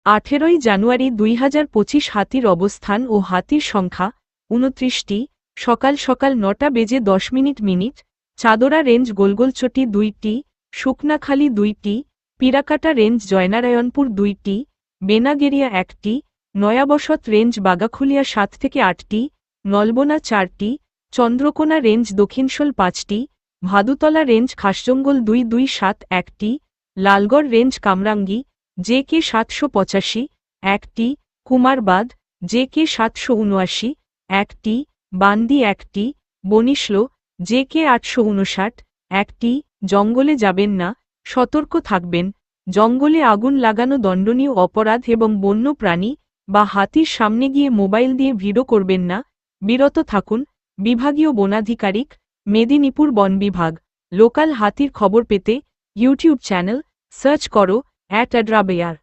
18 জানুয়ারি 2025 হাতির অবস্থান ও হাতির সংখ্যা 29টি। সকাল সকাল 9টা বেজে 10 মিনিট। চাদরা রেঞ্জ গোলগোলচটি 2টি, শুকনাখালী 2টি, পিরাকাটা রেঞ্জ জয়নারায়ণপুর 2টি, বেনাগেরিয়া 1টি, নয়াবসত রেঞ্জ বাগাখুলিয়া 7 থেকে 8টি, নলবনা 4টি, চন্দ্রকোনা রেঞ্জ দক্ষিণশোল 5টি, ভাদুতলা রেঞ্জ খাসজঙ্গল 227 1টি, লালগড় রেঞ্জ কামরাঙ্গি JK 785 1টি, কুমারবাদ JK 779 1টি, বান্দি 1টি, বনিশলো JK 859 1টি। জঙ্গলে যাবেন না, সতর্ক থাকবেন। জঙ্গলে আগুন লাগানো দণ্ডনীয় অপরাধ এবং বন্য প্রাণী বা হাতির সামনে গিয়ে মোবাইল দিয়ে ভিডিও করবেন না, বিরত থাকুন। বিভাগীয় বনাধিকারিক, মেদিনীপুর বন বিভাগ। লোকাল হাতির খবর পেতে ইউটিউব চ্যানেল সার্চ করো @adrabear।